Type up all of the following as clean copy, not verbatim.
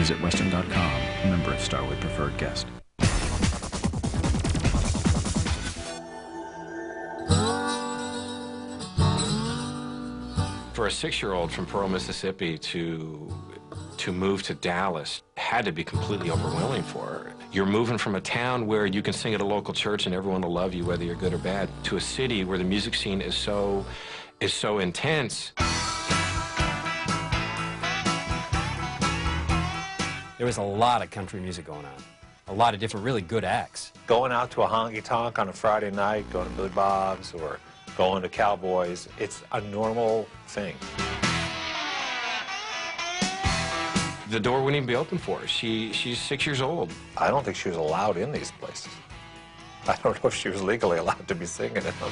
Visit Western.com, member of Starwood Preferred Guest. For a 6-year-old from Pearl, Mississippi to move to Dallas had to be completely overwhelming for her. You're moving from a town where you can sing at a local church and everyone will love you whether you're good or bad, to a city where the music scene is so intense. There was a lot of country music going on, a lot of different really good acts. Going out to a honky-tonk on a Friday night, going to Billy Bob's or going to Cowboys, it's a normal thing. The door wouldn't even be open for her. She's 6 years old. I don't think she was allowed in these places. I don't know if she was legally allowed to be singing in them.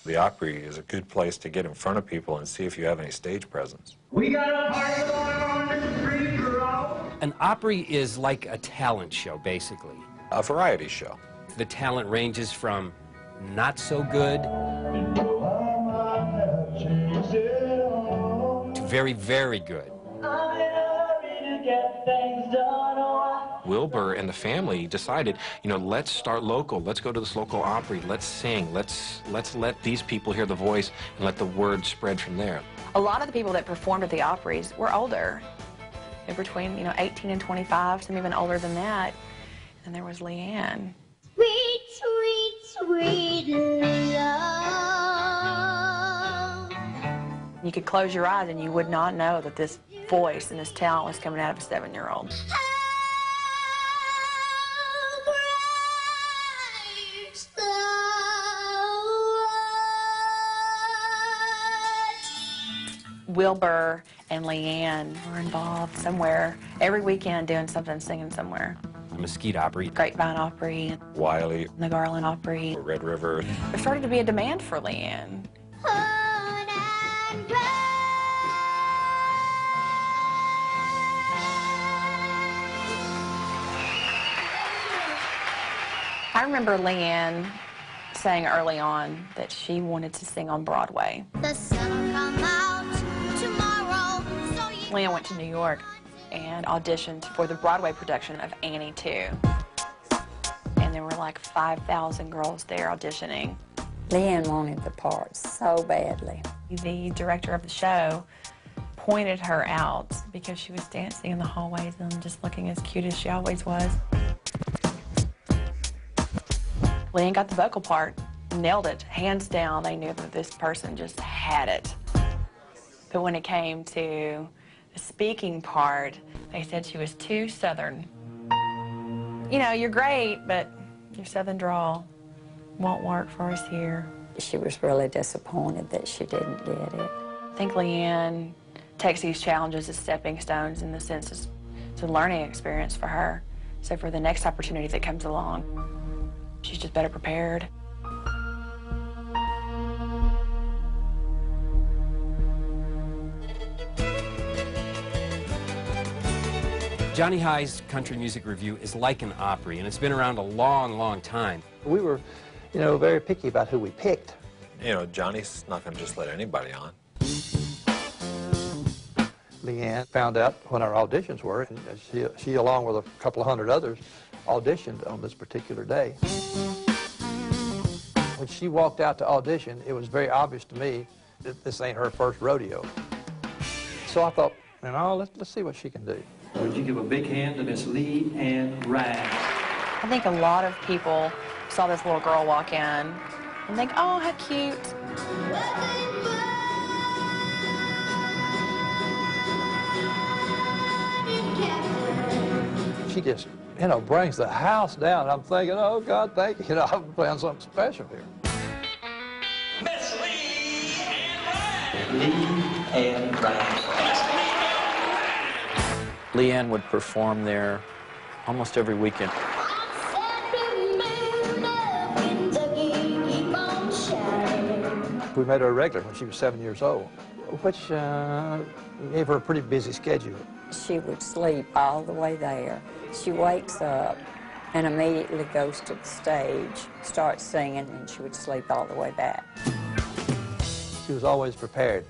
The Opry is a good place to get in front of people and see if you have any stage presence. We got a party going on in the street, girl. An Opry is like a talent show, basically. A variety show. The talent ranges from not so good to very, very good. Wilbur and the family decided, you know, let's start local. Let's go to this local Opry. Let's sing. Let's let these people hear the voice and let the word spread from there. A lot of the people that performed at the Opries were older. They're between, 18 and 25, some even older than that. And there was LeAnn. Sweet, sweet, sweet love. You could close your eyes and you would not know that this voice and this talent was coming out of a 7-year-old. Wilbur and LeAnn were involved somewhere every weekend doing something, singing somewhere. Mesquite Opry. Grapevine Opry. Wiley. The Garland Opry. Red River. There started to be a demand for LeAnn. I remember LeAnn saying early on that she wanted to sing on Broadway. The sun will come out tomorrow. So LeAnn went to New York and auditioned for the Broadway production of Annie 2. And there were like 5,000 girls there auditioning. LeAnn wanted the part so badly. The director of the show pointed her out because she was dancing in the hallways and just looking as cute as she always was. LeAnn got the vocal part, nailed it, hands down. They knew that this person just had it. But when it came to the speaking part, they said she was too Southern. You know, you're great, but your Southern drawl won't work for us here. She was really disappointed that she didn't get it. I think LeAnn takes these challenges as stepping stones in the sense it's a learning experience for her. So for the next opportunity that comes along, she's just better prepared. Johnny High's Country Music Review is like an Opry, and it's been around a long, long time. We were, very picky about who we picked. Johnny's not going to just let anybody on. LeAnn found out when our auditions were, and she along with a couple of hundred others, auditioned on this particular day. When she walked out to audition, it was very obvious to me that this ain't her first rodeo. So I thought, let's see what she can do. Would you give a big hand to Miss LeAnn Rimes? I think a lot of people saw this little girl walk in and think, oh, how cute. She just, brings the house down. I'm thinking, oh, God, thank you. I'm playing something special here. Miss LeAnn Rimes. LeAnn Rimes. LeAnn would perform there almost every weekend. We made her a regular when she was 7 years old, which gave her a pretty busy schedule. She would sleep all the way there. She wakes up and immediately goes to the stage, starts singing, and she would sleep all the way back. She was always prepared.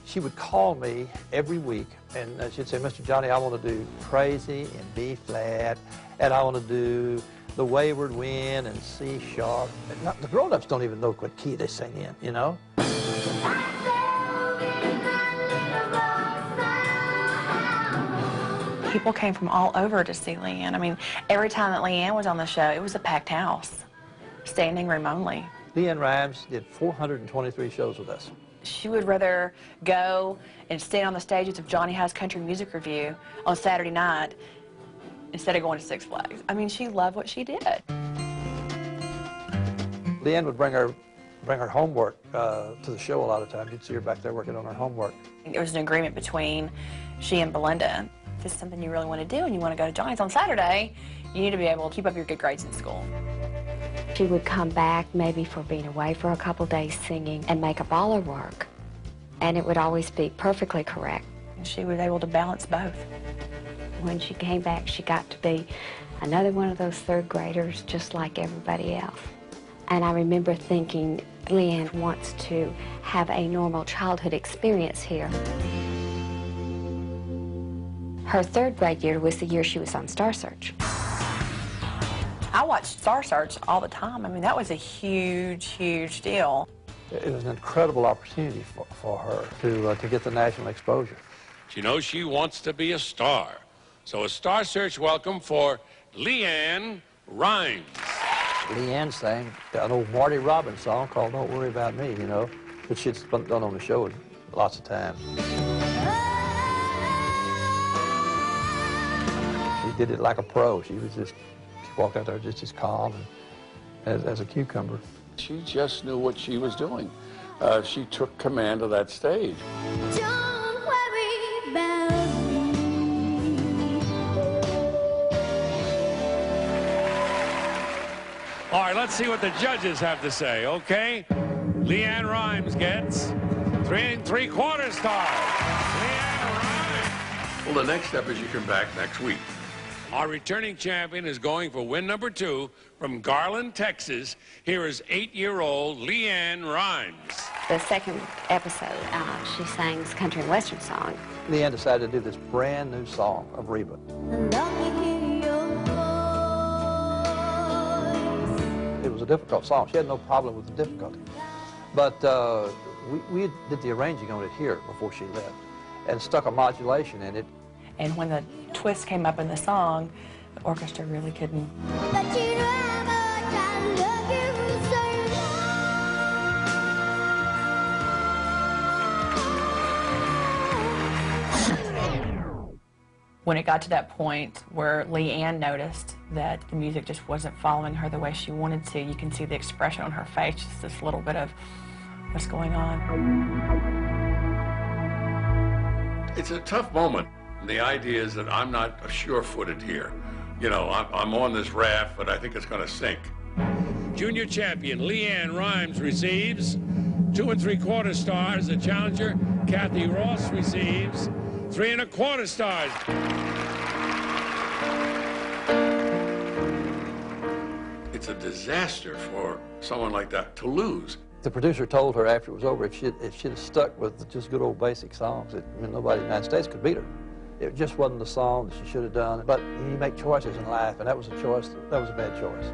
She would call me every week, and she'd say, Mr. Johnny, I want to do Crazy in B flat, and I want to do The Wayward Wind and C sharp. The grown-ups don't even know what key they sing in, you know? People came from all over to see LeAnn. I mean, every time that LeAnn was on the show, it was a packed house, standing room only. LeAnn Rimes did 423 shows with us. She would rather go and stand on the stages of Johnny High's Country Music Review on Saturday night instead of going to Six Flags. I mean, she loved what she did. LeAnn would bring her homework to the show a lot of times. You'd see her back there working on her homework. There was an agreement between she and Belinda. If this is something you really want to do and you want to go to Johnny's on Saturday, you need to be able to keep up your good grades in school. She would come back maybe for being away for a couple days singing and make up all her work. And it would always be perfectly correct. She was able to balance both. When she came back, she got to be another one of those third graders just like everybody else. And I remember thinking, LeAnn wants to have a normal childhood experience here. Her third grade year was the year she was on Star Search. I watched Star Search all the time. I mean, that was a huge, huge deal. It was an incredible opportunity for her to get the national exposure. She knows she wants to be a star. So a Star Search welcome for LeAnn Rimes. LeAnn sang an old Marty Robbins song called Don't Worry About Me, you know, which she'd done on the show lots of times. She did it like a pro. She walked out there just as calm and as a cucumber. She just knew what she was doing. She took command of that stage. Don't worry about me. All right, let's see what the judges have to say, okay? LeAnn Rimes gets 3 3/4 stars. LeAnn Rimes. Well, the next step is you come back next week. Our returning champion is going for win number 2 from Garland, Texas. Here is 8-year-old LeAnn Rimes. The second episode, she sang country and western song. LeAnn decided to do this brand new song of Reba. It was a difficult song. She had no problem with the difficulty. But we did the arranging on it here before she left and stuck a modulation in it. And when the twist came up in the song, the orchestra really couldn't. But you know how much I love you so. When it got to that point where LeAnn noticed that the music just wasn't following her the way she wanted to, you can see the expression on her face, just this little bit of what's going on. It's a tough moment. The idea is that I'm not sure-footed here. You know, I'm on this raft, but I think it's going to sink. Junior champion LeAnn Rimes receives 2 3/4 stars. The challenger, Kathy Ross, receives 3 1/4 stars. It's a disaster for someone like that to lose. The producer told her after it was over if she'd have stuck with just good old basic songs, nobody in the United States could beat her. It just wasn't the song that she should have done. But you make choices in life, and that was a choice. That was a bad choice.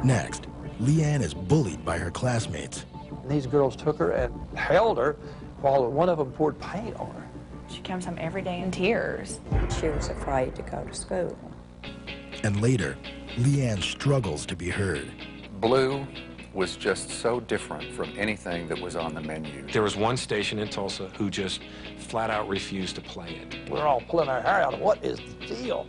Next, LeAnn is bullied by her classmates. And these girls took her and held her while one of them poured paint on her. She comes home every day in tears. She was afraid to go to school. And later, LeAnn struggles to be heard. Blue was just so different from anything that was on the menu. There was one station in Tulsa who just flat out refused to play it. We're all pulling our hair out. What is the deal?